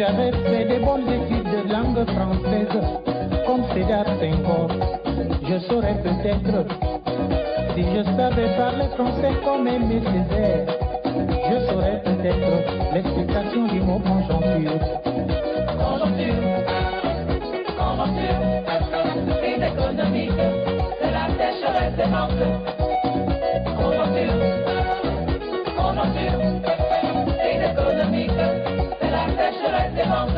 j'avais fait des bonnes études de langue française, comme Sédar Senghor, je saurais peut-être, si je savais parler français comme Aimé Césaire, je saurais peut-être l'explication du mot conjoncture. Conjoncture, crise économique, c'est la sécheresse des manques. Conjoncture, crise économique, c'est la sécheresse des manques.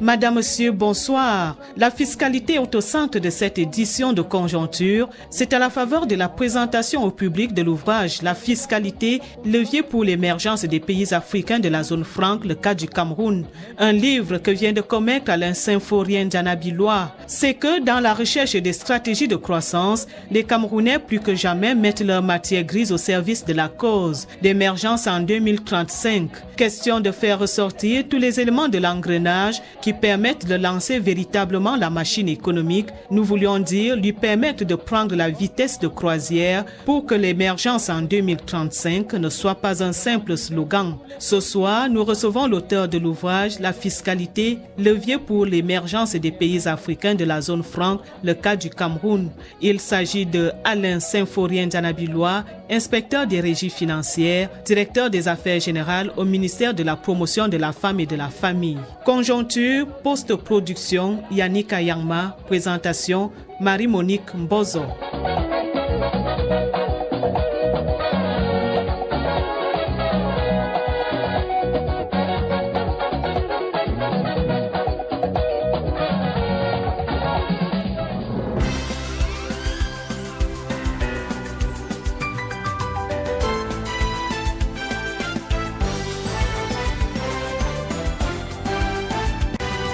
Madame, Monsieur, bonsoir. La fiscalité est au centre de cette édition de Conjoncture. C'est à la faveur de la présentation au public de l'ouvrage La fiscalité, levier pour l'émergence des pays africains de la zone franque, le cas du Cameroun. Un livre que vient de commettre Alain Symphorien Dianabilois. C'est que dans la recherche des stratégies de croissance, les Camerounais plus que jamais mettent leur matière grise au service de la cause d'émergence en 2035. Question de faire ressortir tous les éléments de l'engrenage qui permettent de lancer véritablement la machine économique, nous voulions dire lui permettre de prendre la vitesse de croisière pour que l'émergence en 2035 ne soit pas un simple slogan. Ce soir, nous recevons l'auteur de l'ouvrage La fiscalité, levier pour l'émergence des pays africains de la zone franque, le cas du Cameroun. Il s'agit de Alain Symphorien Dianabilois, inspecteur des régies financières, directeur des affaires générales au ministère de la promotion de la femme et de la famille. Conjoncture, post-production, Yannick Ayangma, présentation, Marie-Monique Mbozo.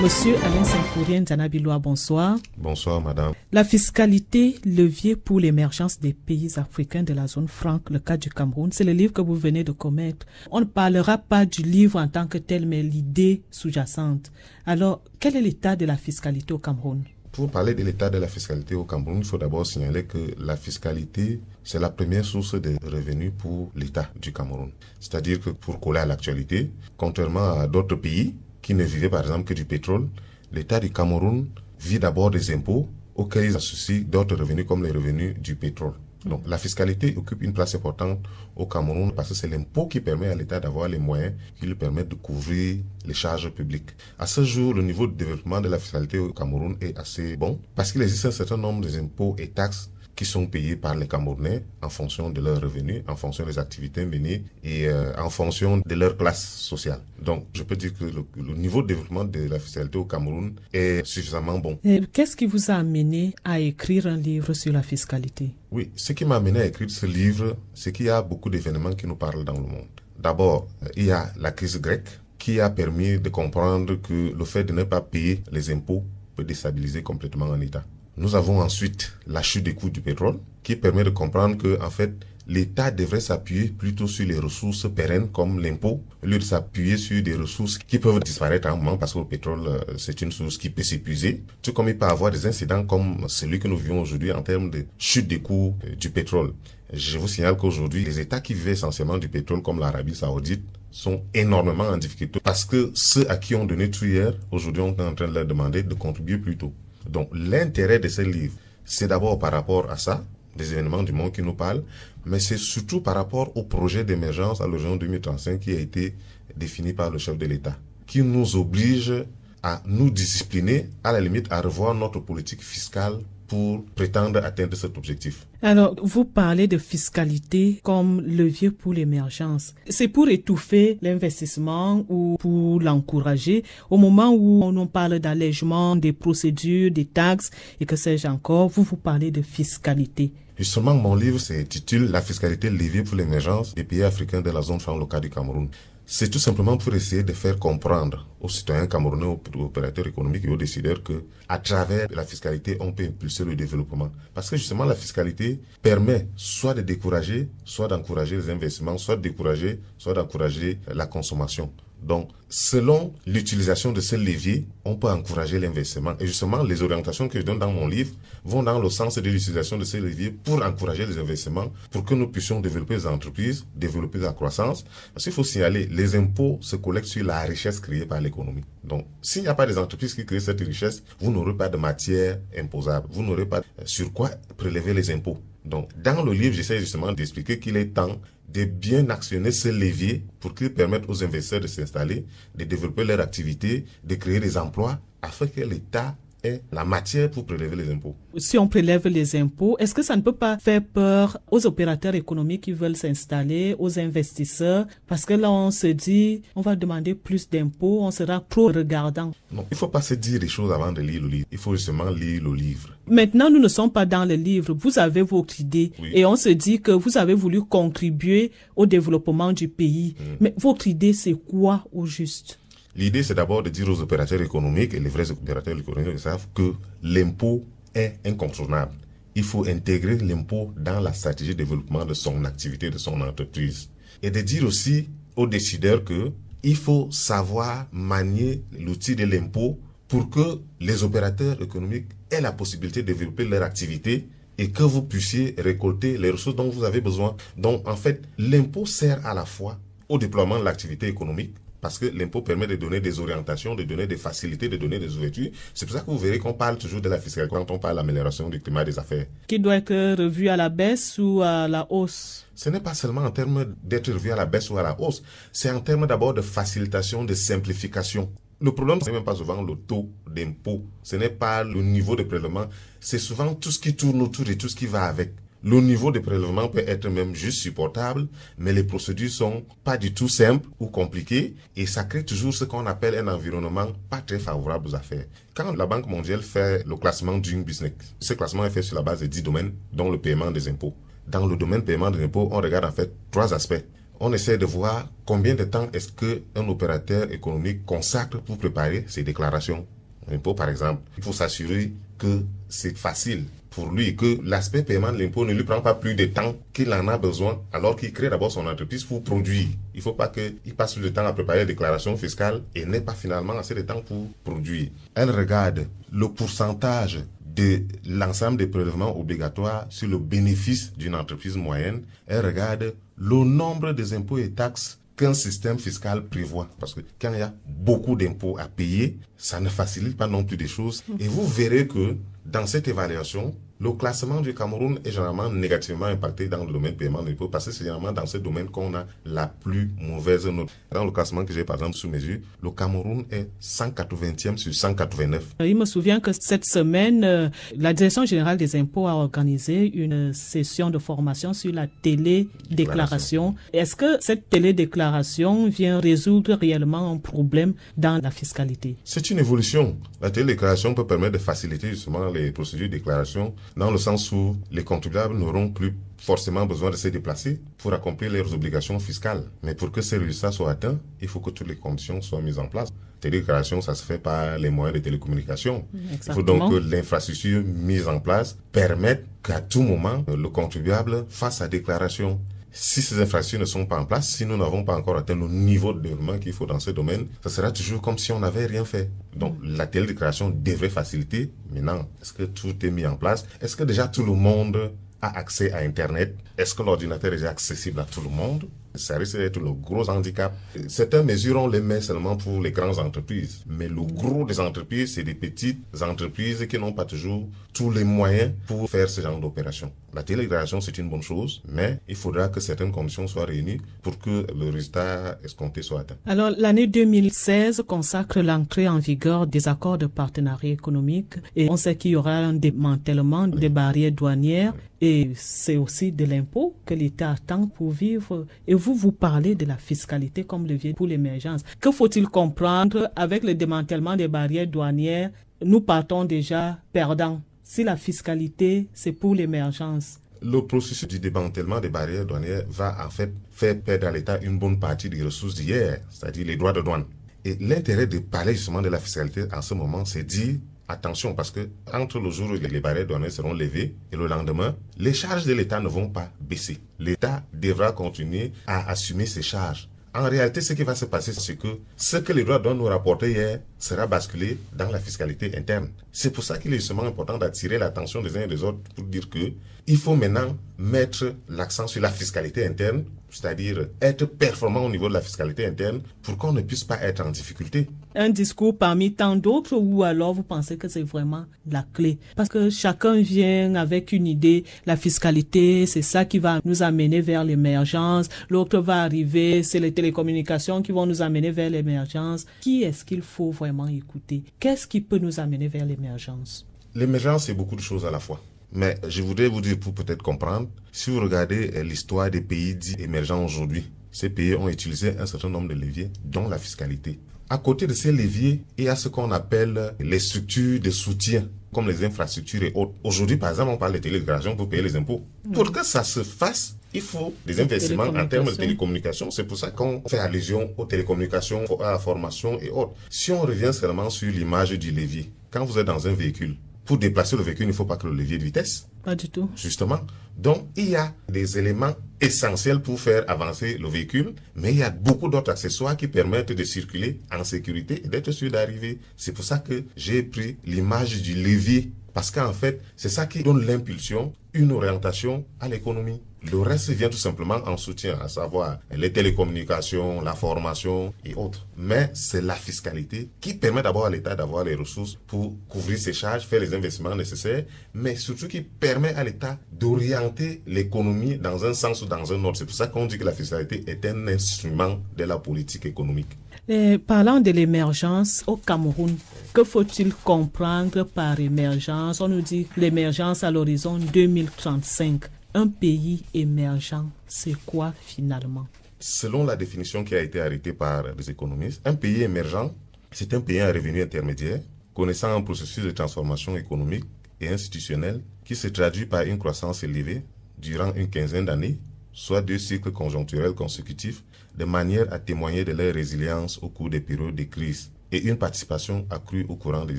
Monsieur Alain Symphorien Dianabilois, bonsoir. Bonsoir, madame. La fiscalité, levier pour l'émergence des pays africains de la zone franque, le cas du Cameroun, c'est le livre que vous venez de commettre. On ne parlera pas du livre en tant que tel, mais l'idée sous-jacente. Alors, quel est l'état de la fiscalité au Cameroun? Pour parler de l'état de la fiscalité au Cameroun, il faut d'abord signaler que la fiscalité, c'est la première source de revenus pour l'État du Cameroun. C'est-à-dire que pour coller à l'actualité, contrairement à d'autres pays, qui ne vivaient par exemple que du pétrole, l'État du Cameroun vit d'abord des impôts auxquels ils associent d'autres revenus comme les revenus du pétrole. Donc la fiscalité occupe une place importante au Cameroun parce que c'est l'impôt qui permet à l'État d'avoir les moyens qui lui permettent de couvrir les charges publiques. À ce jour, le niveau de développement de la fiscalité au Cameroun est assez bon parce qu'il existe un certain nombre d'impôts et taxes qui sont payés par les Camerounais en fonction de leurs revenus, en fonction des activités menées et en fonction de leur classe sociale. Donc, je peux dire que le niveau de développement de la fiscalité au Cameroun est suffisamment bon. Qu'est-ce qui vous a amené à écrire un livre sur la fiscalité? Oui, ce qui m'a amené à écrire ce livre, c'est qu'il y a beaucoup d'événements qui nous parlent dans le monde. D'abord, il y a la crise grecque qui a permis de comprendre que le fait de ne pas payer les impôts peut déstabiliser complètement un État. Nous avons ensuite la chute des coûts du pétrole qui permet de comprendre que, en fait, l'État devrait s'appuyer plutôt sur les ressources pérennes comme l'impôt, au lieu de s'appuyer sur des ressources qui peuvent disparaître à un moment parce que le pétrole, c'est une source qui peut s'épuiser. Tout comme il peut avoir des incidents comme celui que nous vivons aujourd'hui en termes de chute des coûts du pétrole. Je vous signale qu'aujourd'hui, les États qui vivaient essentiellement du pétrole comme l'Arabie Saoudite sont énormément en difficulté parce que ceux à qui on donnait tout hier, aujourd'hui on est en train de leur demander de contribuer plus tôt. Donc l'intérêt de ce livre, c'est d'abord par rapport à ça, des événements du monde qui nous parlent, mais c'est surtout par rapport au projet d'émergence à l'horizon 2035 qui a été défini par le chef de l'État, qui nous oblige à nous discipliner, à la limite à revoir notre politique fiscale pour prétendre atteindre cet objectif. Alors, vous parlez de fiscalité comme levier pour l'émergence. C'est pour étouffer l'investissement ou pour l'encourager au moment où on parle d'allègement des procédures, des taxes et que sais-je encore, vous parlez de fiscalité. Justement, mon livre s'intitule « La fiscalité levier pour l'émergence des pays africains de la zone franc locale du Cameroun ». C'est tout simplement pour essayer de faire comprendre aux citoyens camerounais, aux opérateurs économiques et aux décideurs que, à travers la fiscalité, on peut impulser le développement. Parce que justement, la fiscalité permet soit de décourager, soit d'encourager les investissements, soit de décourager, soit d'encourager la consommation. Donc, selon l'utilisation de ce levier, on peut encourager l'investissement. Et justement, les orientations que je donne dans mon livre vont dans le sens de l'utilisation de ce levier pour encourager les investissements, pour que nous puissions développer les entreprises, développer la croissance. Parce qu'il faut signaler, les impôts se collectent sur la richesse créée par l'économie. Donc, s'il n'y a pas des entreprises qui créent cette richesse, vous n'aurez pas de matière imposable. Vous n'aurez pas sur quoi prélever les impôts. Donc, dans le livre, j'essaie justement d'expliquer qu'il est temps de bien actionner ce levier pour qu'il permette aux investisseurs de s'installer, de développer leur activité, de créer des emplois, afin que l'État ait la matière pour prélever les impôts. Si on prélève les impôts, est-ce que ça ne peut pas faire peur aux opérateurs économiques qui veulent s'installer, aux investisseurs? Parce que là, on se dit, on va demander plus d'impôts, on sera trop regardant. Non, il ne faut pas se dire les choses avant de lire le livre. Il faut justement lire le livre. Maintenant, nous ne sommes pas dans le livre. Vous avez votre idée. Oui. Et on se dit que vous avez voulu contribuer au développement du pays. Mais votre idée, c'est quoi au juste? L'idée, c'est d'abord de dire aux opérateurs économiques, et les vrais opérateurs économiques savent que l'impôt est incontournable. Il faut intégrer l'impôt dans la stratégie de développement de son activité, de son entreprise. Et de dire aussi aux décideurs que il faut savoir manier l'outil de l'impôt pour que les opérateurs économiques aient la possibilité de développer leur activité et que vous puissiez récolter les ressources dont vous avez besoin. Donc, en fait, l'impôt sert à la fois au déploiement de l'activité économique, parce que l'impôt permet de donner des orientations, de donner des facilités, de donner des ouvertures. C'est pour ça que vous verrez qu'on parle toujours de la fiscalité quand on parle de l'amélioration du climat des affaires. Qui doit être revu à la baisse ou à la hausse? Ce n'est pas seulement en termes d'être revu à la baisse ou à la hausse, c'est en termes d'abord de facilitation, de simplification. Le problème, ce n'est même pas souvent le taux d'impôt, ce n'est pas le niveau de prélèvement, c'est souvent tout ce qui tourne autour et tout ce qui va avec. Le niveau de prélèvement peut être même juste supportable, mais les procédures sont pas du tout simples ou compliquées et ça crée toujours ce qu'on appelle un environnement pas très favorable aux affaires. Quand la Banque mondiale fait le classement Doing Business, ce classement est fait sur la base de 10 domaines, dont le paiement des impôts. Dans le domaine paiement des impôts, on regarde en fait 3 aspects. On essaie de voir combien de temps est-ce qu'un opérateur économique consacre pour préparer ses déclarations d'impôts, par exemple. Il faut s'assurer que c'est facile pour lui et que l'aspect paiement de l'impôt ne lui prend pas plus de temps qu'il en a besoin alors qu'il crée d'abord son entreprise pour produire. Il ne faut pas qu'il passe plus de temps à préparer les déclarations fiscales et n'ait pas finalement assez de temps pour produire. Elle regarde le pourcentage de l'ensemble des prélèvements obligatoires sur le bénéfice d'une entreprise moyenne. Elle regarde le nombre des impôts et taxes qu'un système fiscal prévoit. Parce que quand il y a beaucoup d'impôts à payer, ça ne facilite pas non plus des choses. Et vous verrez que dans cette évaluation, le classement du Cameroun est généralement négativement impacté dans le domaine paiement d'impôts parce que c'est généralement dans ce domaine qu'on a la plus mauvaise note. Dans le classement que j'ai par exemple sous mes yeux, le Cameroun est 180e sur 189. Il me souvient que cette semaine, la Direction générale des impôts a organisé une session de formation sur la télédéclaration. Est-ce que cette télédéclaration vient résoudre réellement un problème dans la fiscalité? C'est une évolution. La télédéclaration peut permettre de faciliter justement les procédures de déclaration dans le sens où les contribuables n'auront plus forcément besoin de se déplacer pour accomplir leurs obligations fiscales. Mais pour que ces résultats soient atteints, il faut que toutes les conditions soient mises en place. Télédéclaration, ça se fait par les moyens de télécommunication. Exactement. Il faut donc que l'infrastructure mise en place permette qu'à tout moment, le contribuable fasse sa déclaration. Si ces infrastructures ne sont pas en place, si nous n'avons pas encore atteint le niveau de développement qu'il faut dans ce domaine, ça sera toujours comme si on n'avait rien fait. Donc la télédéclaration devrait faciliter. Maintenant, est-ce que tout est mis en place? Est-ce que déjà tout le monde a accès à Internet? Est-ce que l'ordinateur est accessible à tout le monde? Ça risque d'être le gros handicap. Certaines mesures, on les met seulement pour les grandes entreprises. Mais le gros des entreprises, c'est des petites entreprises qui n'ont pas toujours tous les moyens pour faire ce genre d'opération. La télédéclaration, c'est une bonne chose, mais il faudra que certaines conditions soient réunies pour que le résultat escompté soit atteint. Alors, l'année 2016 consacre l'entrée en vigueur des accords de partenariat économique et on sait qu'il y aura un démantèlement des barrières douanières et c'est aussi de l'impôt que l'État attend pour vivre. Et vous parlez de la fiscalité comme levier pour l'émergence. Que faut-il comprendre avec le démantèlement des barrières douanières? Nous partons déjà perdants. Si la fiscalité, c'est pour l'émergence. Le processus du démantèlement des barrières douanières va en fait faire perdre à l'État une bonne partie des ressources d'hier, c'est-à-dire les droits de douane. Et l'intérêt de parler justement de la fiscalité en ce moment, c'est dire attention, parce que entre le jour où les barrières douanières seront levées et le lendemain, les charges de l'État ne vont pas baisser. L'État devra continuer à assumer ses charges. En réalité, ce qui va se passer, c'est que ce que les droits de douane nous rapportaient hier sera basculé dans la fiscalité interne. C'est pour ça qu'il est justement important d'attirer l'attention des uns et des autres pour dire que il faut maintenant mettre l'accent sur la fiscalité interne, c'est-à-dire être performant au niveau de la fiscalité interne pour qu'on ne puisse pas être en difficulté. Un discours parmi tant d'autres ou alors vous pensez que c'est vraiment la clé? Parce que chacun vient avec une idée, la fiscalité, c'est ça qui va nous amener vers l'émergence. L'autre va arriver, c'est les télécommunications qui vont nous amener vers l'émergence. Qui est-ce qu'il faut vraiment écouter? Qu'est-ce qui peut nous amener vers l'émergence? L'émergence, c'est beaucoup de choses à la fois. Mais je voudrais vous dire, pour peut-être comprendre, si vous regardez l'histoire des pays dits émergents aujourd'hui, ces pays ont utilisé un certain nombre de leviers, dont la fiscalité. À côté de ces leviers, il y a ce qu'on appelle les structures de soutien, comme les infrastructures et autres. Aujourd'hui, par exemple, on parle de télécommunications pour payer les impôts. Pour que ça se fasse, il faut des investissements en termes de télécommunications. C'est pour ça qu'on fait allusion aux télécommunications, à la formation et autres. Si on revient seulement sur l'image du levier, quand vous êtes dans un véhicule, pour déplacer le véhicule, il ne faut pas que le levier de vitesse. Pas du tout. Justement. Donc, il y a des éléments essentiels pour faire avancer le véhicule, mais il y a beaucoup d'autres accessoires qui permettent de circuler en sécurité et d'être sûr d'arriver. C'est pour ça que j'ai pris l'image du levier, parce qu'en fait, c'est ça qui donne l'impulsion, une orientation à l'économie. Le reste vient tout simplement en soutien, à savoir les télécommunications, la formation et autres. Mais c'est la fiscalité qui permet d'abord à l'État d'avoir les ressources pour couvrir ses charges, faire les investissements nécessaires, mais surtout qui permet à l'État d'orienter l'économie dans un sens ou dans un autre. C'est pour ça qu'on dit que la fiscalité est un instrument de la politique économique. Et parlant de l'émergence au Cameroun, que faut-il comprendre par émergence? On nous dit l'émergence à l'horizon 2035. Un pays émergent, c'est quoi finalement? Selon la définition qui a été arrêtée par les économistes, un pays émergent, c'est un pays à revenu intermédiaire, connaissant un processus de transformation économique et institutionnelle qui se traduit par une croissance élevée durant une quinzaine d'années, soit 2 cycles conjoncturels consécutifs, de manière à témoigner de leur résilience au cours des périodes de crise et une participation accrue au courant des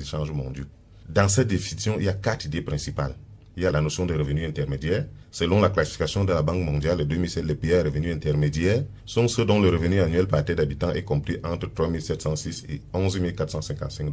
échanges mondiaux. Dans cette définition, il y a 4 idées principales. Il y a la notion de revenu intermédiaire. Selon la classification de la Banque mondiale de 2007, les pays à revenu intermédiaire sont ceux dont le revenu annuel par tête d'habitant est compris entre 3 706 et 11 455 $.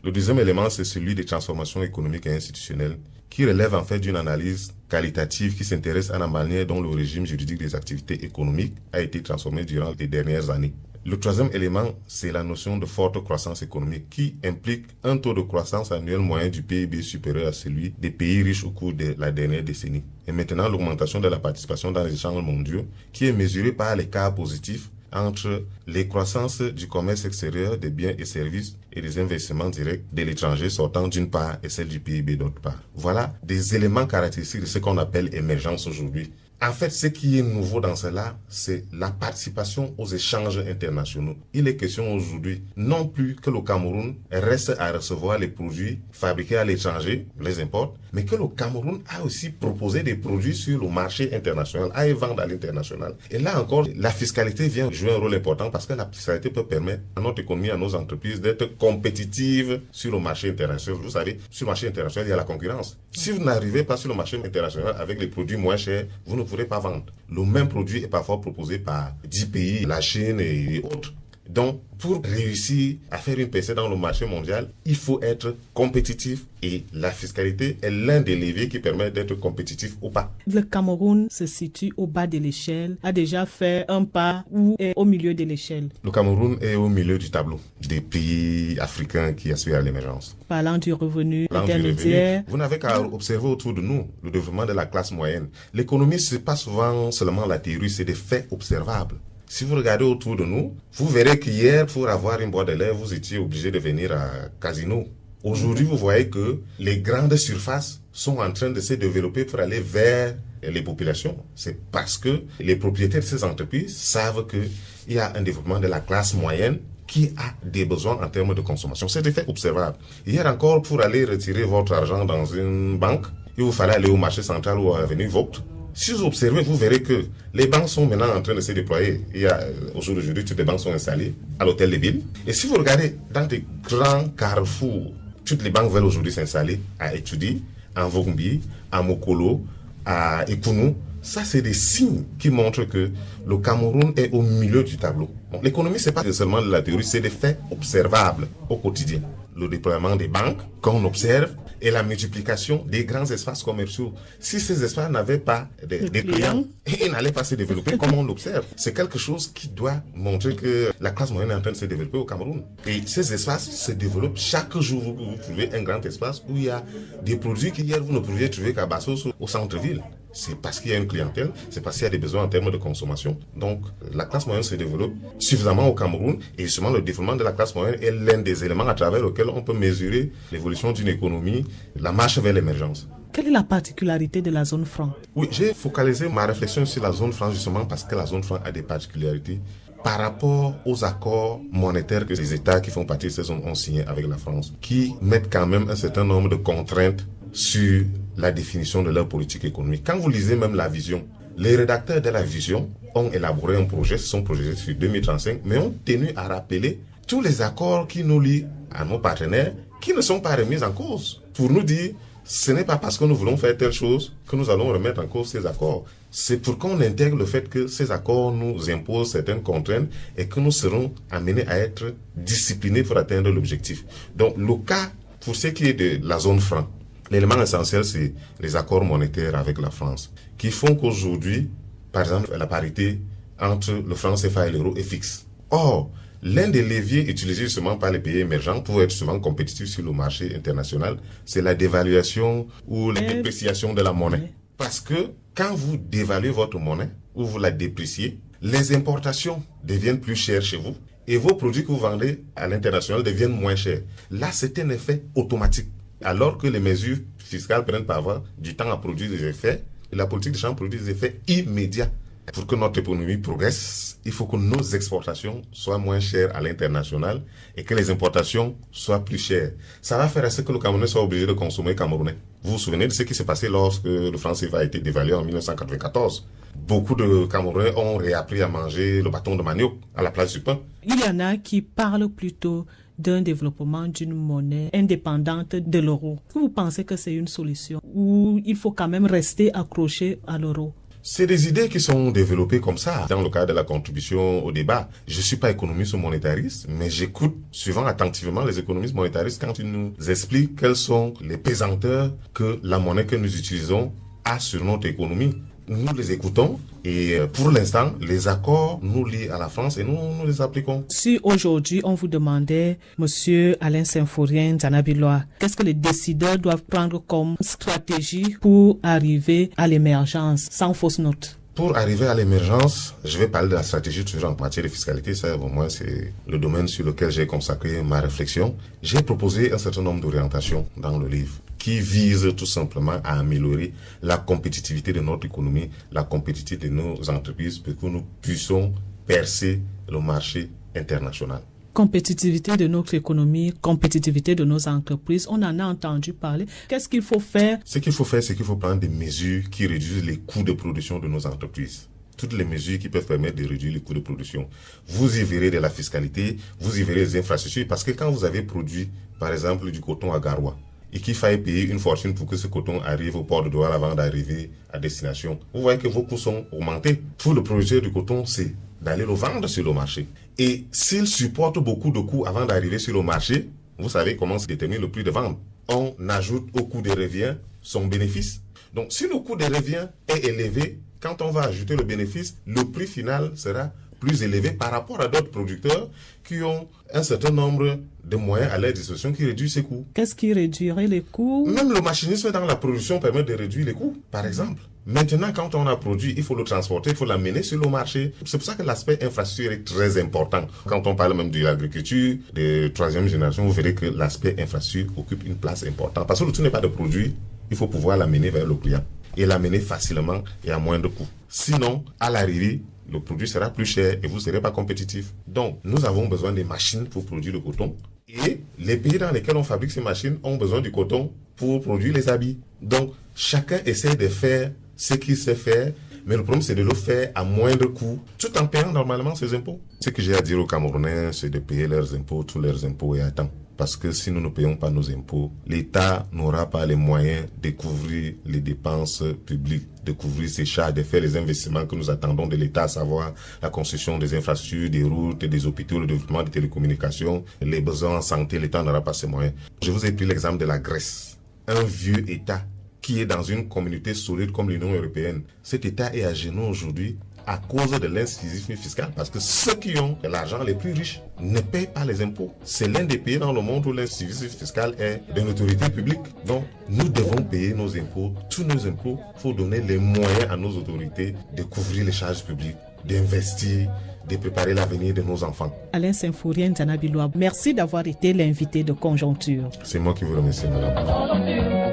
Le deuxième élément, c'est celui des transformations économiques et institutionnelles, qui relève en fait d'une analyse qualitative qui s'intéresse à la manière dont le régime juridique des activités économiques a été transformé durant les dernières années. Le troisième élément, c'est la notion de forte croissance économique qui implique un taux de croissance annuel moyen du PIB supérieur à celui des pays riches au cours de la dernière décennie. Et maintenant, l'augmentation de la participation dans les échanges mondiaux qui est mesurée par l'écart positif entre les croissances du commerce extérieur des biens et services et des investissements directs de l'étranger sortant d'une part et celle du PIB d'autre part. Voilà des éléments caractéristiques de ce qu'on appelle émergence aujourd'hui. En fait, ce qui est nouveau dans cela, c'est la participation aux échanges internationaux. Il est question aujourd'hui non plus que le Cameroun reste à recevoir les produits fabriqués à l'étranger, les importe, mais que le Cameroun a aussi proposé des produits sur le marché international, à les vendre à l'international. Et là encore, la fiscalité vient jouer un rôle important parce que la fiscalité peut permettre à notre économie, à nos entreprises d'être compétitives sur le marché international. Vous savez, sur le marché international, il y a la concurrence. Si vous n'arrivez pas sur le marché international avec les produits moins chers, vous ne pourrez pas vendre. Le même produit est parfois proposé par 10 pays, la Chine et autres. Donc, pour réussir à faire une percée dans le marché mondial, il faut être compétitif et la fiscalité est l'un des leviers qui permet d'être compétitif ou pas. Le Cameroun se situe au bas de l'échelle, a déjà fait un pas ou est au milieu de l'échelle. Le Cameroun est au milieu du tableau des pays africains qui aspirent à l'émergence. Parlant du revenu intermédiaire. Vous n'avez qu'à observer autour de nous le développement de la classe moyenne. L'économie, ce n'est pas souvent seulement la théorie, c'est des faits observables. Si vous regardez autour de nous, vous verrez qu'hier, pour avoir une boîte de lait, vous étiez obligé de venir à Casino. Aujourd'hui, vous voyez que les grandes surfaces sont en train de se développer pour aller vers les populations. C'est parce que les propriétaires de ces entreprises savent qu'il y a un développement de la classe moyenne qui a des besoins en termes de consommation. C'est des faits observables. Hier encore, pour aller retirer votre argent dans une banque, il vous fallait aller au marché central ou à l'avenue Vaucte. Si vous observez, vous verrez que les banques sont maintenant en train de se déployer. Il y a, au jour d'aujourd'hui, toutes les banques sont installées à l'hôtel de ville. Et si vous regardez dans des grands carrefours, toutes les banques veulent aujourd'hui s'installer à Etudi, à Vogumbi, à Mokolo, à Ekounou. Ça, c'est des signes qui montrent que le Cameroun est au milieu du tableau. Donc, l'économie, c'est pas seulement de la théorie, c'est des faits observables au quotidien. Le déploiement des banques, qu'on observe, et la multiplication des grands espaces commerciaux. Si ces espaces n'avaient pas des clients, ils n'allaient pas se développer comme on l'observe. C'est quelque chose qui doit montrer que la classe moyenne est en train de se développer au Cameroun. Et ces espaces se développent chaque jour. Vous trouvez un grand espace où il y a des produits qu'hier vous ne pouviez trouver qu'à Bassos au centre-ville. C'est parce qu'il y a une clientèle, c'est parce qu'il y a des besoins en termes de consommation. Donc, la classe moyenne se développe suffisamment au Cameroun et justement le développement de la classe moyenne est l'un des éléments à travers lesquels on peut mesurer l'évolution d'une économie, la marche vers l'émergence. Quelle est la particularité de la zone franc? Oui, j'ai focalisé ma réflexion sur la zone franc justement parce que la zone franc a des particularités par rapport aux accords monétaires que les États qui font partie de ces zones ont signés avec la France, qui mettent quand même un certain nombre de contraintes sur la définition de leur politique économique. Quand vous lisez même la vision, les rédacteurs de la vision ont élaboré un projet, se sont projetés sur 2035, mais ont tenu à rappeler tous les accords qui nous lient à nos partenaires qui ne sont pas remis en cause. Pour nous dire, ce n'est pas parce que nous voulons faire telle chose que nous allons remettre en cause ces accords. C'est pour qu'on intègre le fait que ces accords nous imposent certaines contraintes et que nous serons amenés à être disciplinés pour atteindre l'objectif. Donc le cas, pour ce qui est de la zone franc, l'élément essentiel, c'est les accords monétaires avec la France, qui font qu'aujourd'hui, par exemple, la parité entre le franc CFA et l'euro est fixe. Or, l'un des leviers utilisés justement par les pays émergents pour être souvent compétitifs sur le marché international, c'est la dévaluation ou la dépréciation de la monnaie. Parce que quand vous dévaluez votre monnaie ou vous la dépréciez, les importations deviennent plus chères chez vous et vos produits que vous vendez à l'international deviennent moins chers. Là, c'est un effet automatique. Alors que les mesures fiscales prennent parfois du temps à produire des effets, et la politique de change produit des effets immédiats. Pour que notre économie progresse, il faut que nos exportations soient moins chères à l'international et que les importations soient plus chères. Ça va faire à ce que le Camerounais soit obligé de consommer camerounais. Vous vous souvenez de ce qui s'est passé lorsque le franc CFA a été dévalué en 1994? Beaucoup de Camerounais ont réappris à manger le bâton de manioc à la place du pain. Il y en a qui parlent plutôt d'un développement d'une monnaie indépendante de l'euro. Est-ce que vous pensez que c'est une solution ou il faut quand même rester accroché à l'euro? C'est des idées qui sont développées comme ça dans le cadre de la contribution au débat. Je ne suis pas économiste ou monétariste, mais j'écoute souvent attentivement les économistes monétaristes quand ils nous expliquent quelles sont les pesanteurs que la monnaie que nous utilisons a sur notre économie. Nous les écoutons et pour l'instant, les accords nous lient à la France et nous les appliquons. Si aujourd'hui on vous demandait, Monsieur Alain Symphorien Zanabiloa, qu'est-ce que les décideurs doivent prendre comme stratégie pour arriver à l'émergence sans fausse note? Pour arriver à l'émergence, je vais parler de la stratégie toujours en matière de fiscalité. Ça, au moins, c'est le domaine sur lequel j'ai consacré ma réflexion. J'ai proposé un certain nombre d'orientations dans le livre qui visent tout simplement à améliorer la compétitivité de notre économie, la compétitivité de nos entreprises pour que nous puissions percer le marché international. Compétitivité de notre économie, compétitivité de nos entreprises, on en a entendu parler. Qu'est-ce qu'il faut faire? Ce qu'il faut faire, c'est qu'il faut prendre des mesures qui réduisent les coûts de production de nos entreprises. Toutes les mesures qui peuvent permettre de réduire les coûts de production. Vous y verrez de la fiscalité, vous y verrez des infrastructures, parce que quand vous avez produit, par exemple, du coton à Garoua, et qu'il faille payer une fortune pour que ce coton arrive au port de Douala avant d'arriver à destination, vous voyez que vos coûts sont augmentés. Pour le producteur du coton, c'est d'aller le vendre sur le marché. Et s'il supporte beaucoup de coûts avant d'arriver sur le marché, vous savez comment se détermine le prix de vente. On ajoute au coût de revient son bénéfice. Donc si le coût de revient est élevé, quand on va ajouter le bénéfice, le prix final sera plus élevé par rapport à d'autres producteurs qui ont un certain nombre de moyens à leur disposition qui réduisent ces coûts. Qu'est-ce qui réduirait les coûts? Même le machinisme dans la production permet de réduire les coûts, par exemple. Maintenant, quand on a produit, il faut le transporter, il faut l'amener sur le marché. C'est pour ça que l'aspect infrastructure est très important. Quand on parle même de l'agriculture, de troisième génération, vous verrez que l'aspect infrastructure occupe une place importante. Parce que le tout n'est pas de produire, il faut pouvoir l'amener vers le client. Et l'amener facilement et à moindre coût. Sinon, à l'arrivée, le produit sera plus cher et vous ne serez pas compétitif. Donc, nous avons besoin des machines pour produire le coton. Et les pays dans lesquels on fabrique ces machines ont besoin du coton pour produire les habits. Donc, chacun essaie de faire ce qu'il sait faire, Mais le problème, c'est de le faire à moindre coût, tout en payant normalement ses impôts. Ce que j'ai à dire aux Camerounais, c'est de payer leurs impôts, tous leurs impôts et à temps. Parce que si nous ne payons pas nos impôts, l'État n'aura pas les moyens de couvrir les dépenses publiques, de couvrir ses charges, de faire les investissements que nous attendons de l'État, à savoir la construction des infrastructures, des routes, des hôpitaux, le développement des télécommunications, les besoins en santé. L'État n'aura pas ces moyens. Je vous ai pris l'exemple de la Grèce, un vieux État qui est dans une communauté solide comme l'Union européenne. Cet État est à genoux aujourd'hui à cause de l'incivisme fiscal, parce que ceux qui ont de l'argent les plus riches ne payent pas les impôts. C'est l'un des pays dans le monde où l'incivisme fiscal est d'une autorité publique. Donc, nous devons payer nos impôts, tous nos impôts. Il faut donner les moyens à nos autorités de couvrir les charges publiques, d'investir, de préparer l'avenir de nos enfants. Alain Symphorien Zanabiloua, merci d'avoir été l'invité de Conjoncture. C'est moi qui vous remercie, madame.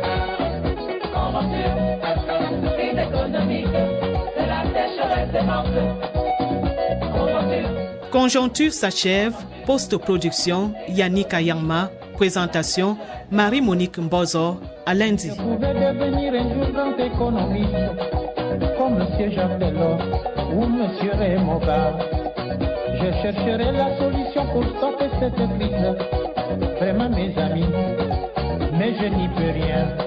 Conjoncture s'achève. Post-production, Yannick Ayangma. Présentation, Marie-Monique Mbozo. À lundi. Je pouvais devenir un jour grand économiste, comme M. Jacques Delors ou M. Raymond Barre. Je chercherai la solution pour stopper cette crise. Vraiment, mes amis, mais je n'y peux rien.